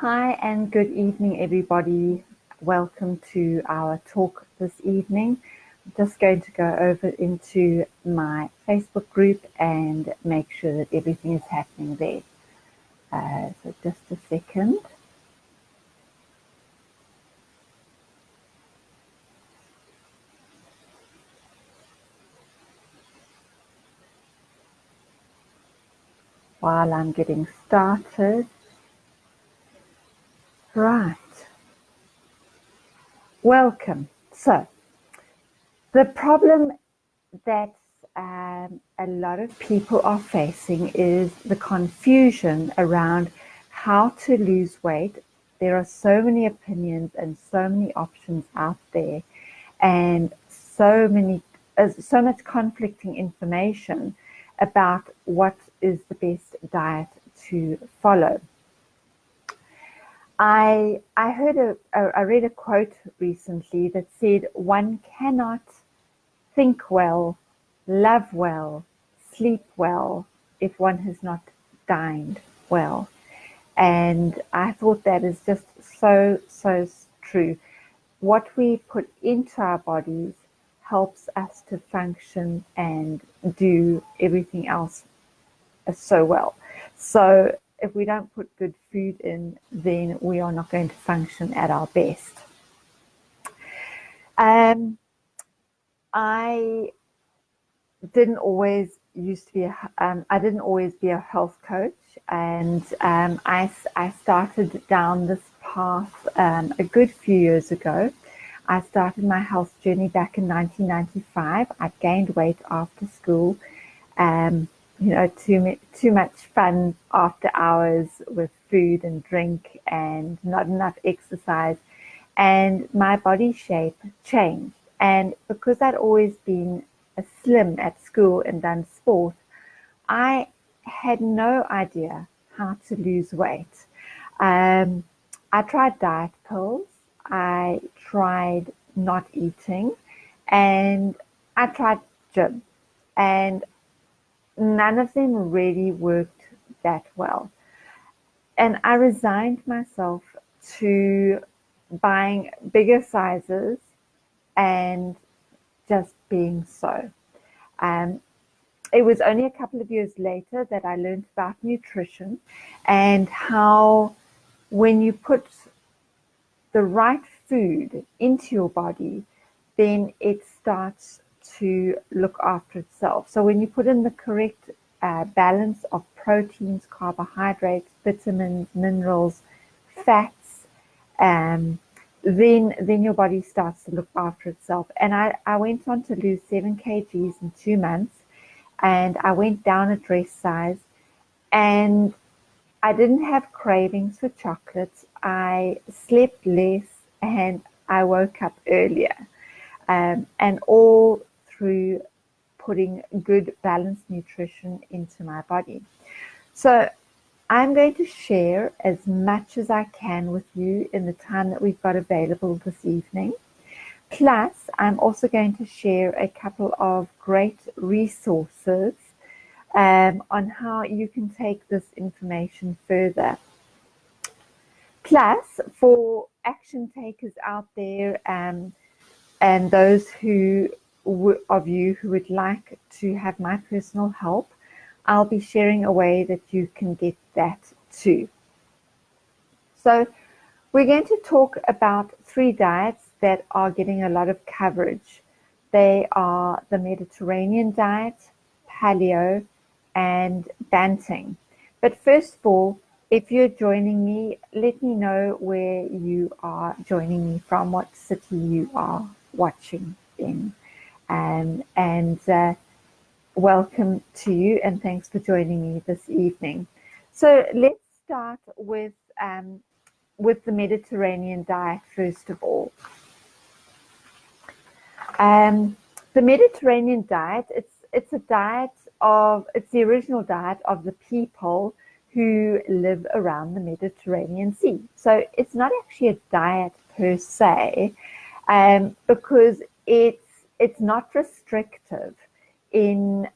Hi and good evening, everybody. Welcome to our talk this evening. I'm just going to go over into my Facebook group and make sure that everything is happening there. So just a second. While I'm getting started. Right. Welcome. So the problem that a lot of people are facing is the confusion around how to lose weight. There are so many opinions and so many options out there, and so much conflicting information about what is the best diet to follow. I read a quote recently that said, "One cannot think well, love well, sleep well if one has not dined well." And I thought that is just so true. What we put into our bodies helps us to function and do everything else so well. So if we don't put good food in, then we are not going to function at our best. I didn't always be a health coach, and I started down this path a good few years ago. I started my health journey back in 1995. I gained weight after school. Too much fun after hours with food and drink and not enough exercise, and my body shape changed. And because I'd always been a slim at school and done sport, I had no idea how to lose weight. I tried diet pills, I tried not eating, and I tried gym, and none of them really worked that well. And I resigned myself to buying bigger sizes and just being so. Um, it was only a couple of years later that I learned about nutrition and how when you put the right food into your body, then it starts to look after itself. So when you put in the correct balance of proteins, carbohydrates, vitamins, minerals, fats, then your body starts to look after itself. And I went on to lose 7 kgs in 2 months, and I went down a dress size, and I didn't have cravings for chocolates. I slept less, and I woke up earlier. And all through putting good balanced nutrition into my body. So I'm going to share as much as I can with you in the time that we've got available this evening. Plus, I'm also going to share a couple of great resources on how you can take this information further. Plus, for action takers out there and those of you who would like to have my personal help, I'll be sharing a way that you can get that too. So we're going to talk about 3 diets that are getting a lot of coverage. They are the Mediterranean diet, paleo, and Banting. But first of all, if you're joining me, let me know where you are joining me from, what city you are watching in. And welcome to you, and thanks for joining me this evening. So let's start with the Mediterranean diet first of all. The Mediterranean diet, it's the original diet of the people who live around the Mediterranean Sea. So it's not actually a diet per se, because it's not restrictive in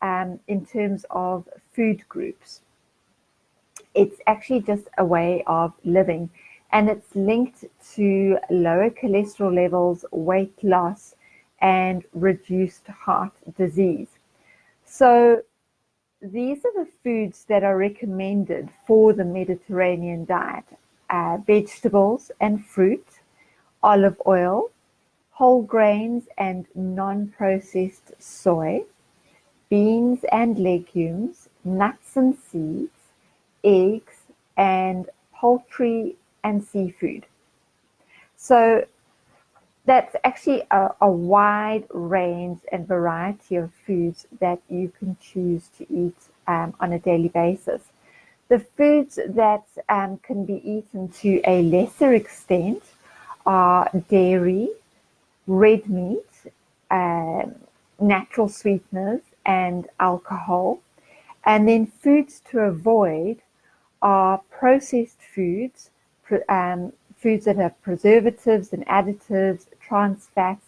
terms of food groups. It's actually just a way of living. and it's linked to lower cholesterol levels, weight loss, and reduced heart disease. So these are the foods that are recommended for the Mediterranean diet: vegetables and fruit, olive oil, whole grains and non-processed soy, beans and legumes, nuts and seeds, eggs, and poultry and seafood. So that's actually a wide range and variety of foods that you can choose to eat on a daily basis. The foods that can be eaten to a lesser extent are dairy, red meat, natural sweeteners, and alcohol. And then foods to avoid are processed foods, foods that have preservatives and additives, trans fats,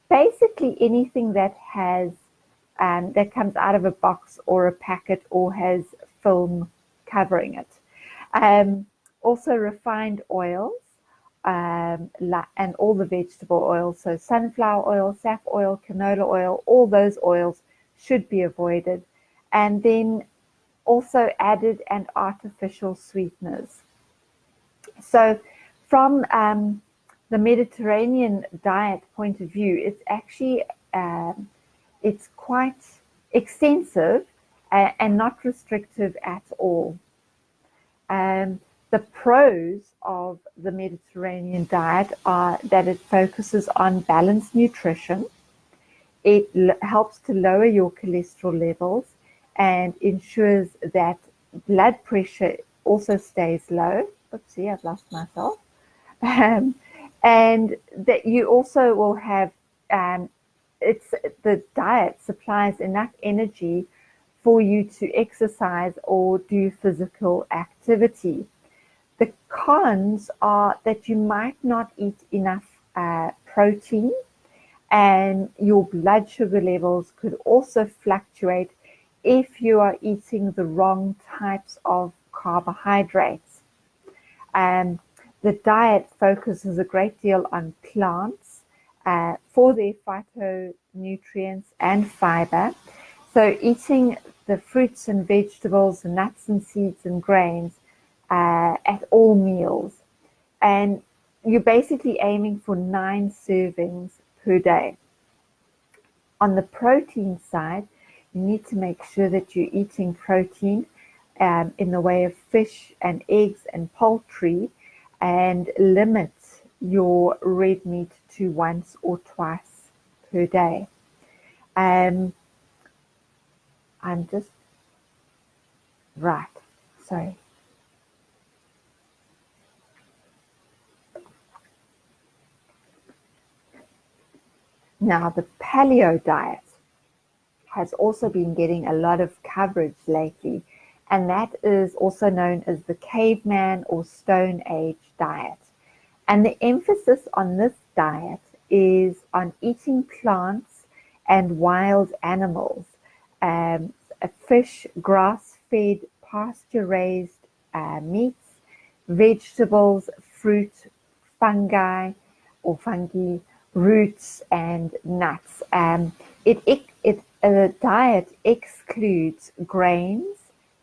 basically anything that has that comes out of a box or a packet or has film covering it. Also refined oils, and all the vegetable oils, so sunflower oil, sap oil, canola oil, all those oils should be avoided. And then also added and artificial sweeteners. So from the Mediterranean diet point of view, it's actually it's quite extensive and not restrictive at all. The pros of the Mediterranean diet are that it focuses on balanced nutrition. It helps to lower your cholesterol levels and ensures that blood pressure also stays low. Oopsie, I've lost myself. Um, and that you also will have, it's the diet supplies enough energy for you to exercise or do physical activity. The cons are that you might not eat enough protein, and your blood sugar levels could also fluctuate if you are eating the wrong types of carbohydrates. The diet focuses a great deal on plants for their phytonutrients and fiber. So eating the fruits and vegetables, nuts and seeds and grains at all meals. And you're basically aiming for 9 servings per day. On the protein side, you need to make sure that you're eating protein in the way of fish and eggs and poultry, and limit your red meat to once or twice per day. I'm just right. Sorry. Now, the paleo diet has also been getting a lot of coverage lately, and that is also known as the caveman or Stone Age diet. And the emphasis on this diet is on eating plants and wild animals, fish, grass-fed, pasture-raised meats, vegetables, fruit, fungi, roots, and nuts. The diet excludes grains,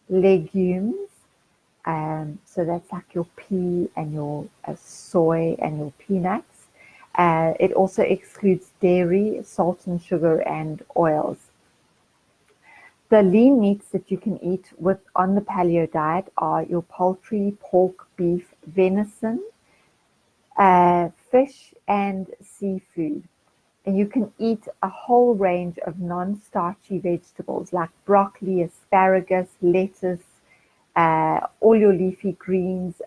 legumes, so that's like your pea and your soy and your peanuts. It also excludes dairy, salt and sugar, and oils. The lean meats that you can eat on the paleo diet are your poultry, pork, beef, venison, fish, and seafood. And you can eat a whole range of non-starchy vegetables like broccoli, asparagus, lettuce, all your leafy greens,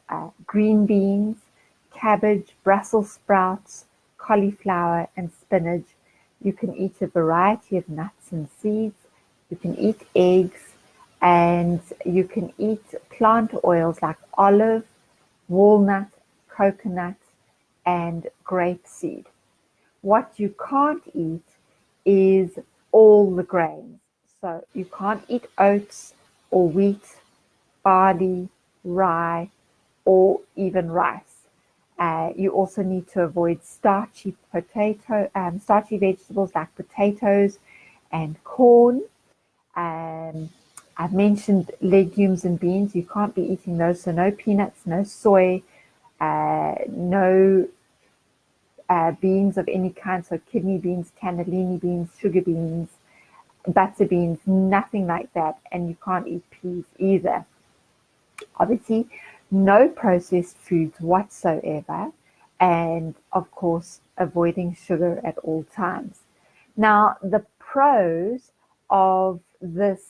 green beans, cabbage, Brussels sprouts, cauliflower, and spinach. You can eat a variety of nuts and seeds. You can eat eggs, and you can eat plant oils like olive, walnut, coconut, and grapeseed. What you can't eat is all the grains. So you can't eat oats or wheat, barley, rye, or even rice. You also need to avoid starchy vegetables like potatoes and corn. I've mentioned legumes and beans. You can't be eating those, so no peanuts, no soy, no beans of any kind, so kidney beans, cannellini beans, sugar beans, butter beans, nothing like that. And you can't eat peas either. Obviously, no processed foods whatsoever, and of course, avoiding sugar at all times. Now, the pros of this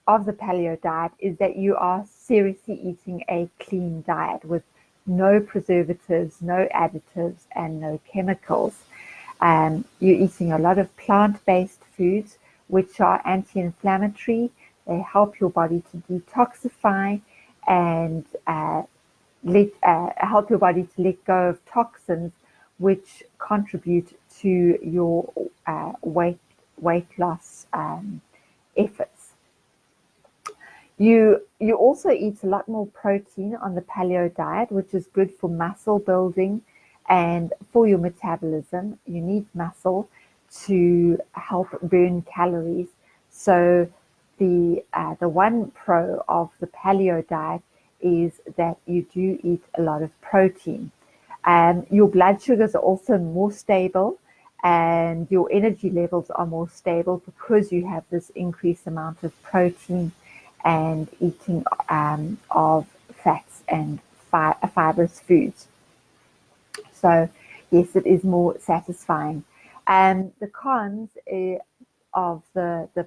of the paleo diet is that you are seriously eating a clean diet with no preservatives, no additives, and no chemicals. You're eating a lot of plant-based foods, which are anti-inflammatory. They help your body to detoxify and help your body to let go of toxins, which contribute to your weight loss efforts. You also eat a lot more protein on the paleo diet, which is good for muscle building and for your metabolism. You need muscle to help burn calories. So the one pro of the paleo diet is that you do eat a lot of protein. Your blood sugars are also more stable and your energy levels are more stable because you have this increased amount of protein and eating of fats and fibrous foods. So yes, it is more satisfying. The cons of the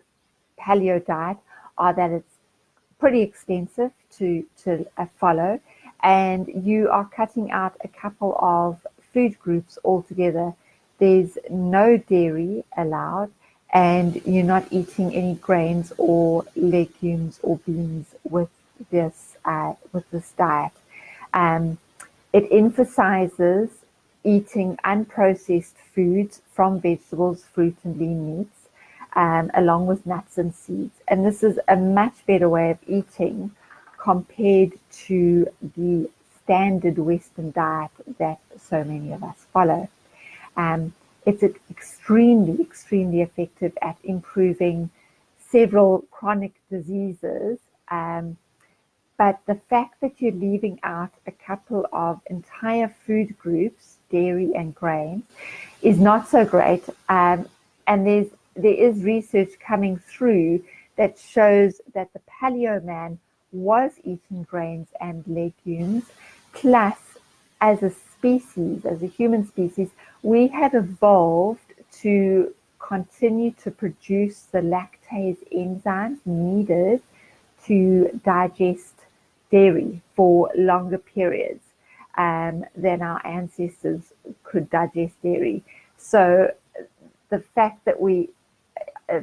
paleo diet are that it's pretty expensive to follow, and you are cutting out a couple of food groups altogether. There's no dairy allowed, and you're not eating any grains or legumes or beans with this diet. It emphasizes eating unprocessed foods from vegetables, fruit, and lean meats, along with nuts and seeds. And this is a much better way of eating compared to the standard Western diet that so many of us follow. It's extremely, extremely effective at improving several chronic diseases. But the fact that you're leaving out a couple of entire food groups, dairy and grains, is not so great. And there is research coming through that shows that the paleo man was eating grains and legumes, plus as a species, as a human species, we have evolved to continue to produce the lactase enzymes needed to digest dairy for longer periods than our ancestors could digest dairy. So the fact that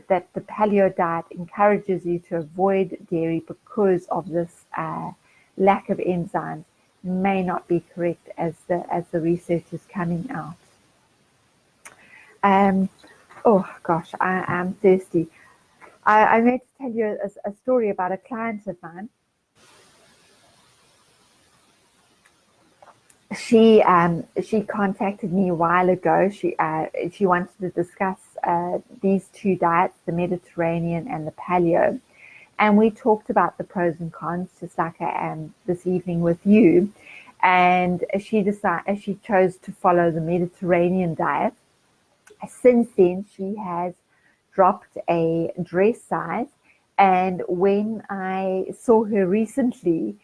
that the paleo diet encourages you to avoid dairy because of this lack of enzymes may not be correct as the research is coming out. Oh gosh, I am thirsty. I need to tell you a story about a client of mine. She contacted me a while ago. She wanted to discuss these two diets, the Mediterranean and the paleo, and we talked about the pros and cons, just like I am this evening with you. And she chose to follow the Mediterranean diet. Since then, she has dropped a dress size, and when I saw her recently,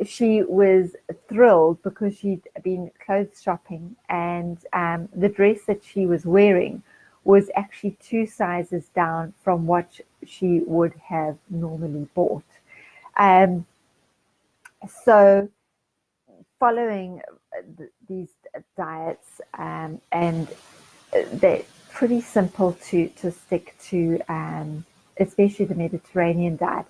she was thrilled because she'd been clothes shopping, and the dress that she was wearing was actually 2 sizes down from what she would have normally bought. So following these diets, and they're pretty simple to stick to, especially the Mediterranean diet.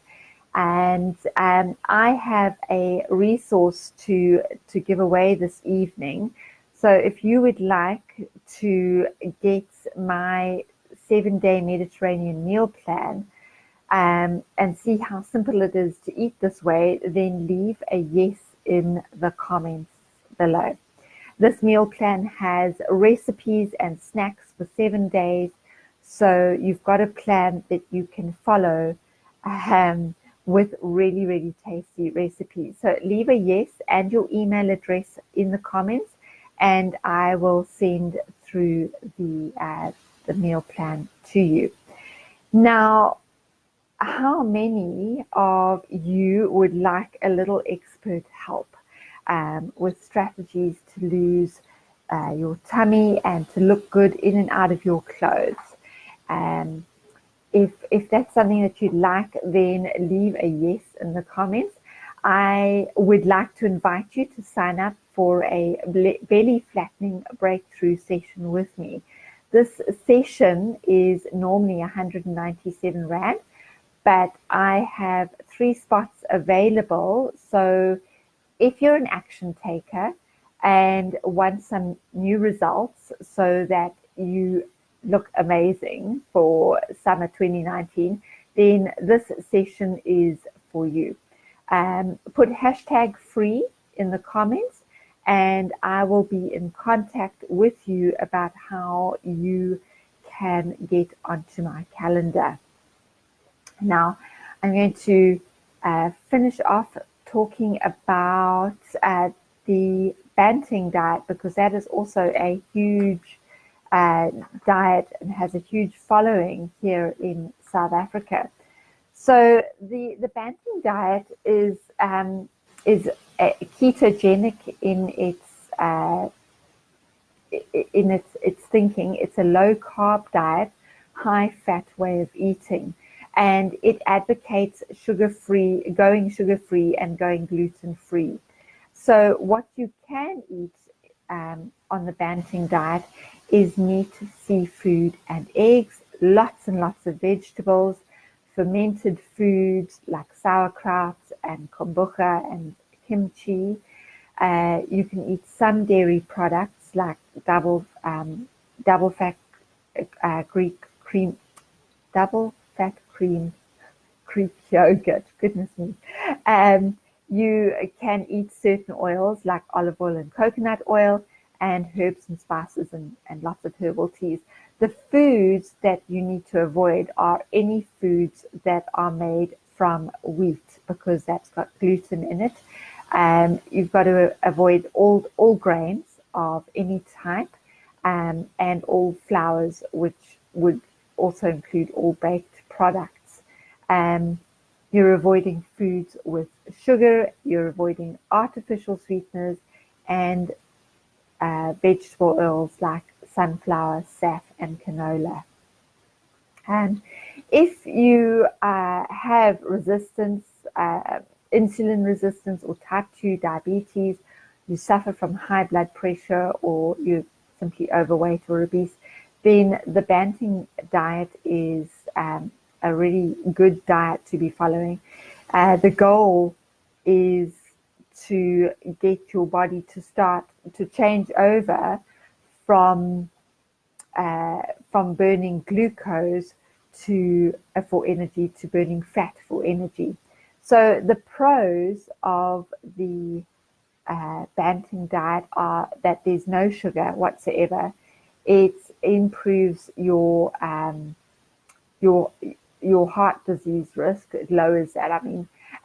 And I have a resource to give away this evening. So if you would like to get my 7-day Mediterranean meal plan and see how simple it is to eat this way, then leave a yes in the comments below. This meal plan has recipes and snacks for 7 days. So you've got a plan that you can follow with really, really tasty recipes. So leave a yes and your email address in the comments, and I will send through the meal plan to you. Now, how many of you would like a little expert help with strategies to lose your tummy and to look good in and out of your clothes? If that's something that you'd like, then leave a yes in the comments. I would like to invite you to sign up for a belly flattening breakthrough session with me. This session is normally 197 Rand, but I have 3 spots available. So if you're an action taker and want some new results so that you look amazing for summer 2019, then this session is for you. Put hashtag free in the comments, and I will be in contact with you about how you can get onto my calendar. Now, I'm going to finish off talking about the Banting diet, because that is also a huge diet and has a huge following here in South Africa. So the Banting diet is ketogenic in its thinking. It's a low carb diet, high fat way of eating, and it advocates going sugar free and going gluten free. So what you can eat on the Banting diet is meat, seafood, and eggs, lots and lots of vegetables, fermented foods like sauerkraut and kombucha and kimchi. You can eat some dairy products like double fat Greek yogurt. Goodness me. You can eat certain oils like olive oil and coconut oil, and herbs and spices and lots of herbal teas. The foods that you need to avoid are any foods that are made from wheat, because that's got gluten in it. You've got to avoid all grains of any type, and all flours, which would also include all baked products. You're avoiding foods with sugar, you're avoiding artificial sweeteners, and vegetable oils like sunflower, saf, and canola. And if you have resistance, insulin resistance, or type 2 diabetes, you suffer from high blood pressure, or you're simply overweight or obese, then the Banting diet is a really good diet to be following. The goal is to get your body to start to change over from burning glucose for energy to burning fat for energy. So the pros of the Banting diet are that there's no sugar whatsoever. It improves your heart disease risk. It lowers that.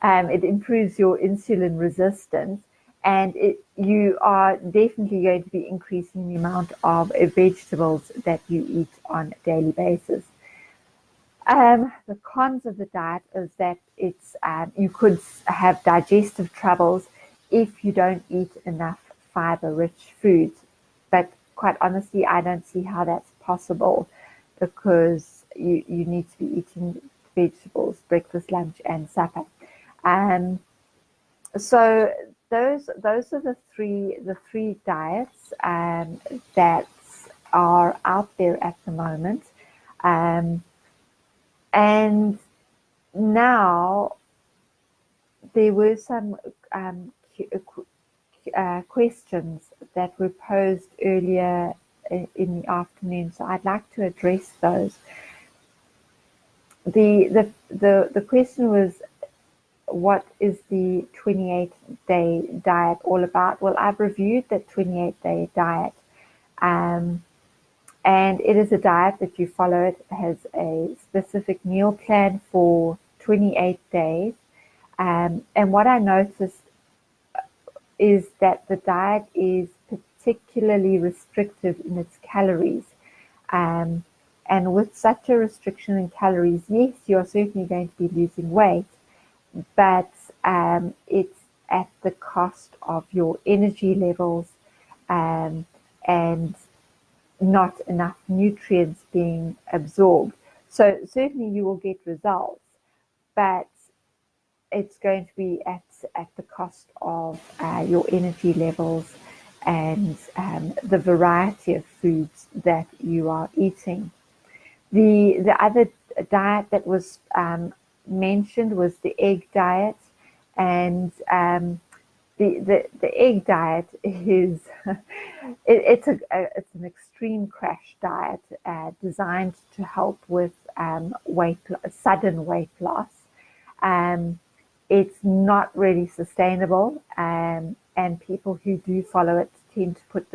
It improves your insulin resistance, and you are definitely going to be increasing the amount of vegetables that you eat on a daily basis. The cons of the diet is that you could have digestive troubles if you don't eat enough fiber-rich foods. But quite honestly, I don't see how that's possible, because you need to be eating vegetables, breakfast, lunch, and supper. So those are the three diets that are out there at the moment. And now there were some questions that were posed earlier in the afternoon, so I'd like to address those. The question was, what is the 28 day diet all about? Well, I've reviewed the 28-day diet. And it is a diet that you follow. It has a specific meal plan for 28 days. And what I noticed is that the diet is particularly restrictive in its calories. And with such a restriction in calories, yes, you're certainly going to be losing weight, but it's at the cost of your energy levels, and not enough nutrients being absorbed. So certainly you will get results, but it's going to be at the cost of your energy levels and the variety of foods that you are eating. The other diet that was mentioned was the egg diet, and the egg diet is it's an extreme crash diet designed to help with sudden weight loss. It's not really sustainable, and people who do follow it tend to put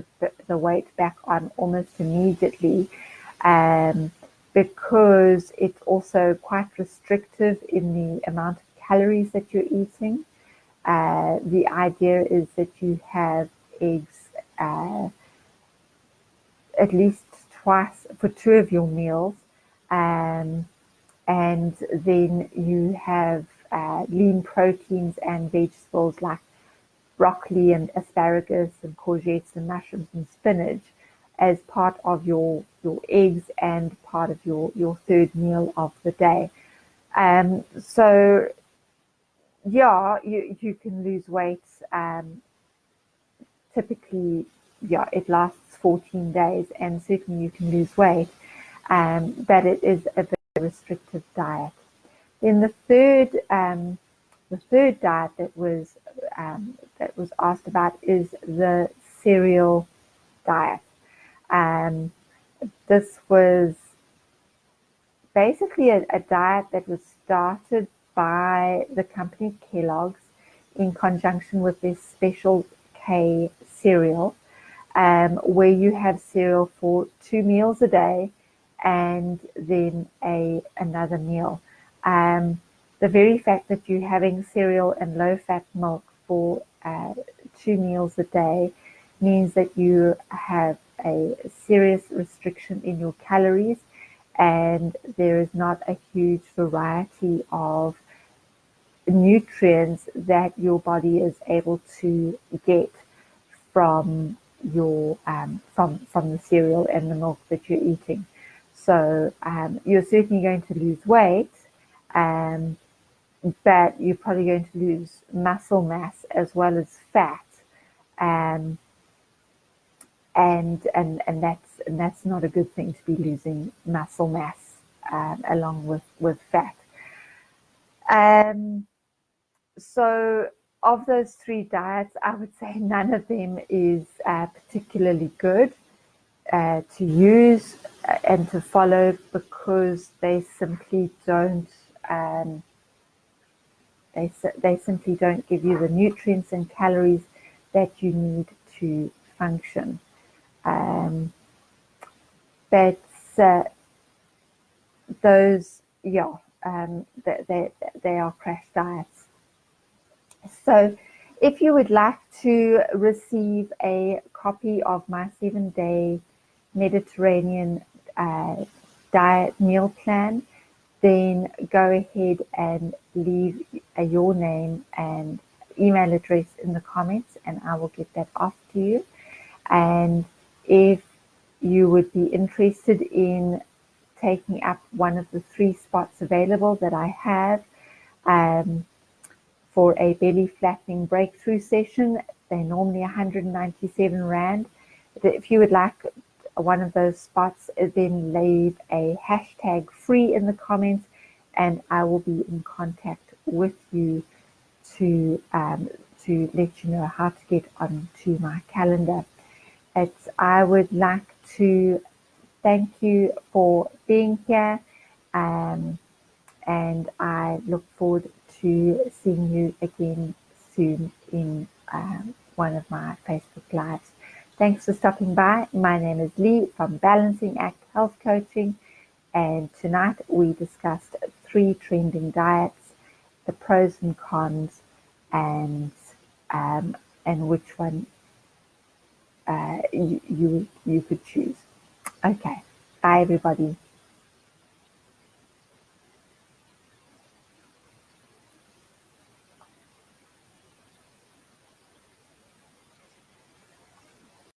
the weight back on almost immediately, because it's also quite restrictive in the amount of calories that you're eating. The idea is that you have eggs at least twice for 2 of your meals, and then you have lean proteins and vegetables like broccoli and asparagus and courgettes and mushrooms and spinach as part of your eggs and part of your third meal of the day. So yeah, you can lose weight. Typically, yeah, it lasts 14 days, and certainly you can lose weight, but it is a very restrictive diet. Then the third diet that was asked about is the cereal diet. This was basically a diet that was started by the company Kellogg's in conjunction with this Special K cereal, where you have cereal for 2 meals a day and then another meal. The very fact that you're having cereal and low-fat milk for 2 meals a day means that you have a serious restriction in your calories, and there is not a huge variety of nutrients that your body is able to get from your from the cereal and the milk that you're eating. So you're certainly going to lose weight, but you're probably going to lose muscle mass as well as fat, and that's not a good thing, to be losing muscle mass along with fat. So of those 3 diets, I would say none of them is particularly good to use and to follow, because they simply don't they simply don't give you the nutrients and calories that you need to function. But those, yeah, they are crash diets. So if you would like to receive a copy of my 7-day Mediterranean diet meal plan, then go ahead and leave your name and email address in the comments, and I will get that off to you. And if you would be interested in taking up one of the 3 spots available that I have for a belly flattening breakthrough session, they're normally 197 Rand. If you would like one of those spots, then leave a hashtag free in the comments, and I will be in contact with you to let you know how to get onto my calendar. I would like to thank you for being here, and I look forward to seeing you again soon in one of my Facebook Lives. Thanks for stopping by. My name is Lee from Balancing Act Health Coaching, and tonight we discussed 3 trending diets, the pros and cons, and which one you could choose. Okay, bye everybody.